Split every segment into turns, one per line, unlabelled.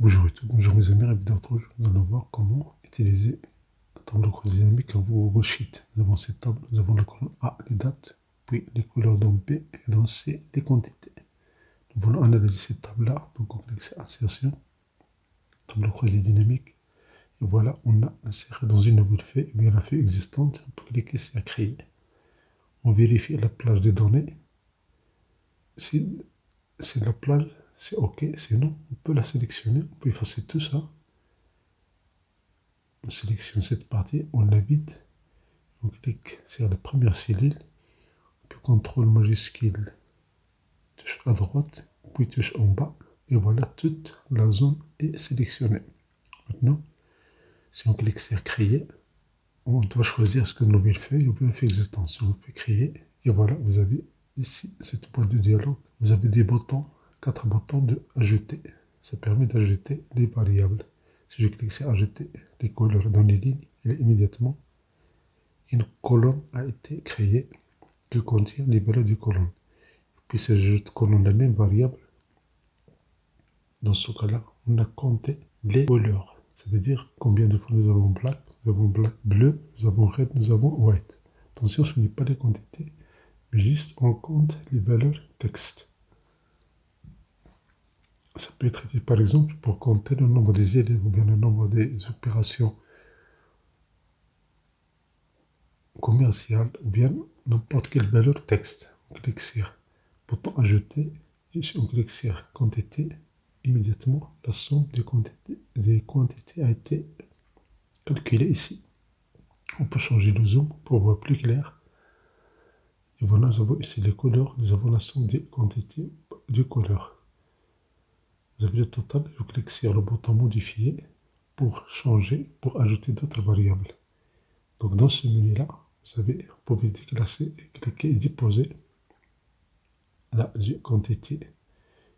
Bonjour et tout, bonjour mes amis, ravi de vous retrouver. Nous allons voir comment utiliser un tableau croisé dynamique dans vos worksheets. Nous avons cette table, nous avons la colonne A, les dates, puis les couleurs dans B et dans C, les quantités. Nous voulons analyser cette table-là, donc on clique sur Insertion, tableau croisé dynamique. Et voilà, on a inséré dans une nouvelle feuille, ou bien la feuille existante, on peut cliquer sur Créer. On vérifie la plage des données. Si la plage, c'est OK, sinon on peut la sélectionner, on peut effacer tout ça. On sélectionne cette partie, on la vide, on clique sur la première cellule, puis CTRL majuscule, touche à droite, puis touche en bas, et voilà, toute la zone est sélectionnée. Maintenant, si on clique sur Créer, on doit choisir ce que nous voulons faire, ou bien une feuille existante. Si on peut créer, et voilà, vous avez ici cette boîte de dialogue, vous avez des boutons, 4 boutons de Ajouter. Ça permet d'ajouter les variables. Si je clique sur Ajouter les couleurs dans les lignes, et immédiatement, une colonne a été créée qui contient les valeurs des colonnes. Puis si j'ajoute colonne la même variable, dans ce cas-là, on a compté les couleurs. Ça veut dire combien de fois nous avons black, nous avons bleu, nous avons red, nous avons white. Attention, ce n'est pas les quantités, mais juste on compte les valeurs texte. Ça peut être utilisé par exemple pour compter le nombre des élèves ou bien le nombre des opérations commerciales ou bien n'importe quelle valeur texte. On clique sur bouton ajouter et si on clique sur quantité, immédiatement la somme des quantités a été calculée ici. On peut changer le zoom pour voir plus clair. Et voilà, nous avons ici les couleurs, nous avons la somme des quantités de couleurs. Vous avez le total, je clique sur le bouton modifier pour changer, pour ajouter d'autres variables. Donc dans ce menu-là, vous pouvez déclasser, cliquer et déposer la quantité.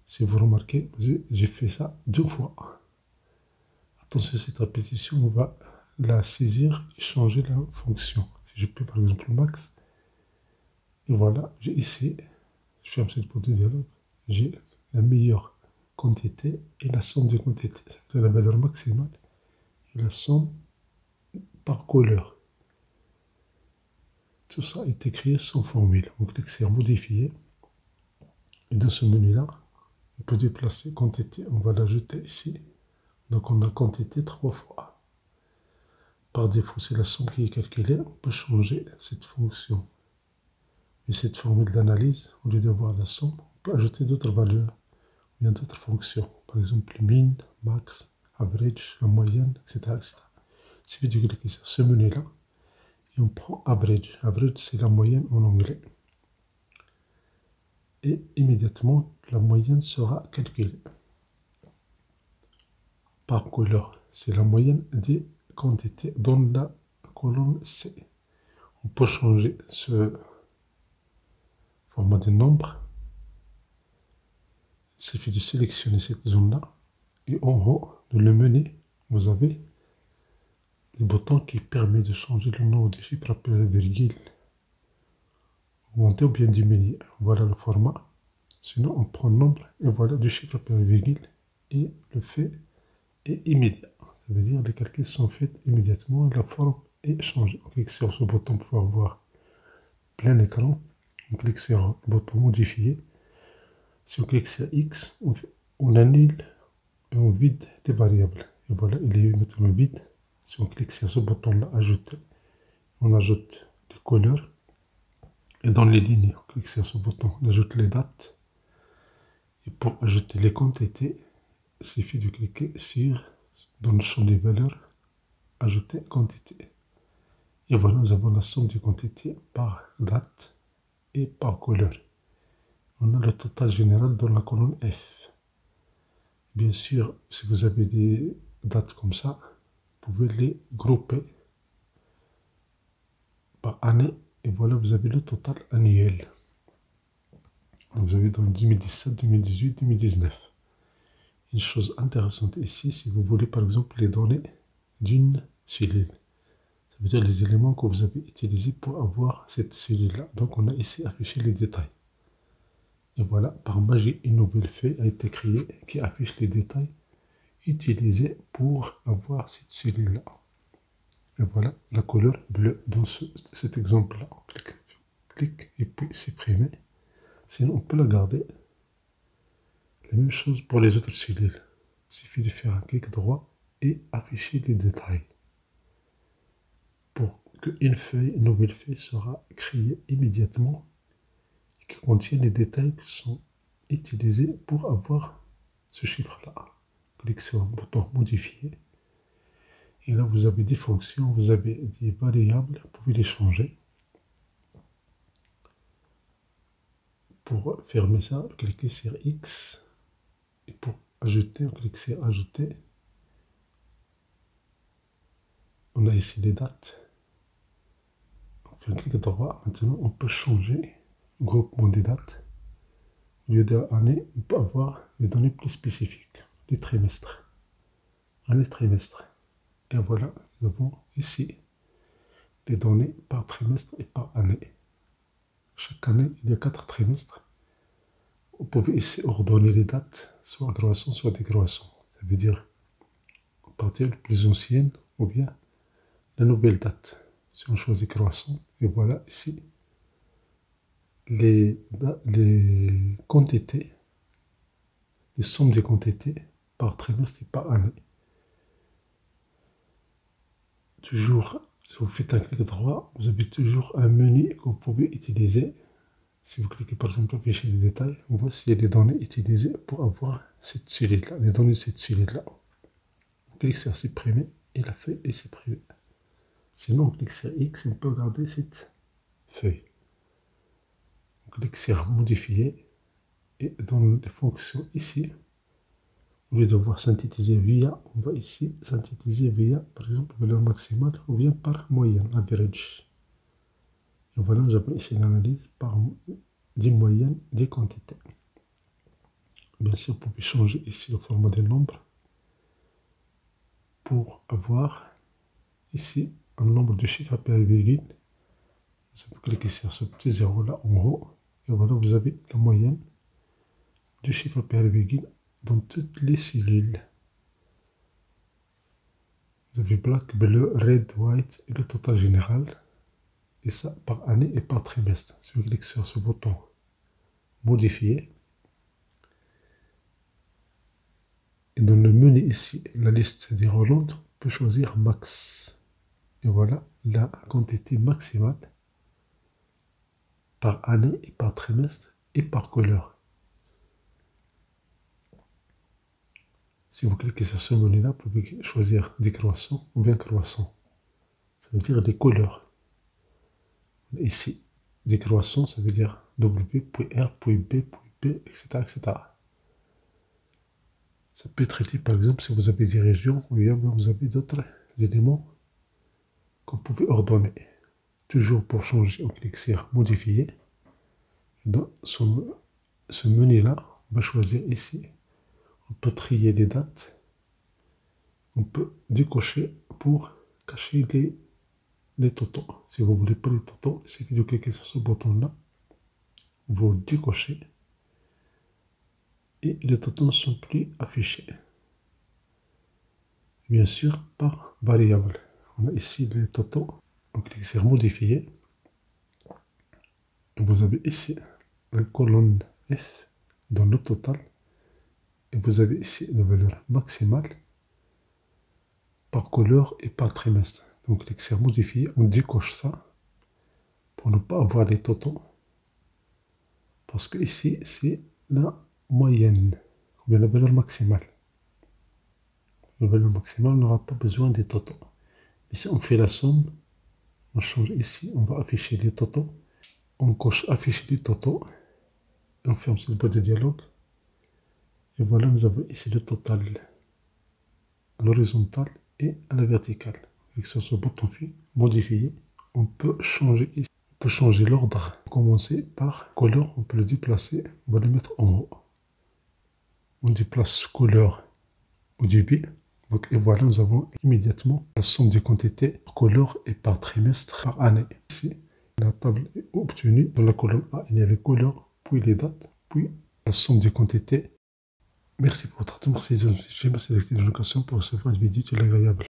Si vous remarquez, j'ai fait ça 2 fois. Attention, cette répétition, on va la saisir et changer la fonction. Si je peux par exemple max, et voilà, j'ai ici, je ferme cette boîte de dialogue, j'ai la meilleure quantité et la somme des quantités. C'est la valeur maximale et la somme par couleur. Tout ça a été créé sans formule. On clique sur modifier. Et dans ce menu-là, on peut déplacer quantité. On va l'ajouter ici. Donc on a quantité 3 fois. Par défaut, c'est la somme qui est calculée. On peut changer cette fonction. Et cette formule d'analyse, au lieu de voir la somme, on peut ajouter d'autres valeurs. Il y a d'autres fonctions. Par exemple, min, max, average, la moyenne, etc. Il suffit de cliquer sur ce menu-là. Et on prend average. Average, c'est la moyenne en anglais. Et immédiatement, la moyenne sera calculée. Par couleur, c'est la moyenne des quantités dans la colonne C. On peut changer ce format de nombre. Il suffit de sélectionner cette zone-là. Et en haut de le menu, vous avez le bouton qui permet de changer le nombre de chiffres après la virgule. Augmenter ou bien diminuer. Voilà le format. Sinon, on prend le nombre et voilà du chiffre après la virgule. Et le fait est immédiat. Ça veut dire que les calculs sont faits immédiatement et la forme est changée. On clique sur ce bouton pour pouvoir voir plein écran. On clique sur le bouton modifier. Si on clique sur X, on annule et on vide les variables. Et voilà, il est maintenant vide. Si on clique sur ce bouton-là, ajouter, on ajoute les couleurs. Et dans les lignes, on clique sur ce bouton, on ajoute les dates. Et pour ajouter les quantités, il suffit de cliquer sur, dans le champ des valeurs, ajouter quantité. Et voilà, nous avons la somme des quantités par date et par couleur. On a le total général dans la colonne F. Bien sûr, si vous avez des dates comme ça, vous pouvez les grouper par année. Et voilà, vous avez le total annuel. Donc, vous avez dans 2017, 2018, 2019. Une chose intéressante ici, si vous voulez par exemple les données d'une cellule. Ça veut dire les éléments que vous avez utilisés pour avoir cette cellule-là. Donc on a ici affiché les détails. Et voilà, par magie, une nouvelle feuille a été créée qui affiche les détails. utilisés pour avoir cette cellule-là. Et voilà la couleur bleue dans cet exemple-là. Clic et puis supprimer. Sinon, on peut la garder. La même chose pour les autres cellules. Il suffit de faire un clic droit et afficher les détails. Pour qu'une nouvelle feuille sera créée immédiatement et qui contient les détails qui sont utilisés pour avoir ce chiffre-là. Cliquez sur le bouton modifier. Et là, vous avez des fonctions, vous avez des variables, vous pouvez les changer. Pour fermer ça, cliquez sur X. Et pour ajouter, on clique sur ajouter. On a ici les dates. On fait un clic droit. Maintenant, on peut changer le groupement des dates. Au lieu de l'année, on peut avoir des données plus spécifiques. Les trimestres. Année, trimestre. Et voilà, nous avons ici les données par trimestre et par année. Chaque année, il y a 4 trimestres. Vous pouvez ici ordonner les dates, soit croissant, soit décroissant. Ça veut dire à partir de plus ancienne ou bien la nouvelle date. Si on choisit croissant, et voilà ici les quantités, les sommes des quantités par trimestre et par année. Toujours, si vous faites un clic droit, vous avez toujours un menu que vous pouvez utiliser. Si vous cliquez par exemple afficher les détails, on voit s'il y a des données utilisées pour avoir cette cellule-là, les données de cette cellule-là. On clique sur supprimer et la feuille est supprimée. Sinon, on clique sur X et on peut garder cette feuille. On clique sur modifier et dans les fonctions ici, au lieu de voir synthétiser via, on va ici synthétiser via, par exemple, valeur maximale ou bien par moyenne, average. Et voilà, nous avons ici l'analyse par des moyennes des quantités. Bien sûr, vous pouvez changer ici le format des nombres pour avoir ici un nombre de chiffres après la virgule. Vous cliquez sur ce petit zéro là en haut et voilà, vous avez la moyenne du chiffre après la virgule dans toutes les cellules. Vous avez black, bleu, red, white et le total général. Et ça par année et par trimestre. Si vous cliquez sur ce bouton modifier, et dans le menu ici, la liste des relantes, on peut choisir max. Et voilà la quantité maximale par année et par trimestre et par couleur. Si vous cliquez sur ce menu-là, vous pouvez choisir décroissant ou bien croissant. Ça veut dire des couleurs. Ici, décroissant, ça veut dire W, puis R, puis B, puis P, etc., etc. Ça peut être traité, par exemple, si vous avez des régions ou bien vous avez d'autres éléments que vous pouvez ordonner. Toujours pour changer, on clique sur modifier. Dans ce menu-là, on va choisir ici. On peut trier les dates. On peut décocher pour cacher les totaux. Si vous voulez pas les totaux, il suffit de cliquer sur ce bouton-là. Vous décochez. Et les totaux ne sont plus affichés. Bien sûr, par variable. On a ici les totaux. On clique sur modifier. Et vous avez ici la colonne F dans le total. Et vous avez ici la valeur maximale par couleur et par trimestre. Donc, cliquez sur modifier, on décoche ça pour ne pas avoir les totaux. Parce que ici, c'est la moyenne, ou bien la valeur maximale. La valeur maximale n'aura pas besoin des totaux. Ici, on fait la somme. On change ici, on va afficher les totaux. On coche afficher les totaux. Et on ferme cette boîte de dialogue. Et voilà, nous avons ici le total à l'horizontale et à la verticale. Avec sur ce bouton modifier, on peut changer ici. On peut changer l'ordre. Commencer par couleur, on peut le déplacer. On va le mettre en haut. On déplace couleur au début. Donc, et voilà, nous avons immédiatement la somme des quantités par couleur et par trimestre, par année. Ici, la table est obtenue. Dans la colonne A, il y a les couleurs, puis les dates, puis la somme des quantités Merci pour votre attention. Merci de l'éducation pour ce vidéo, c'est agréable.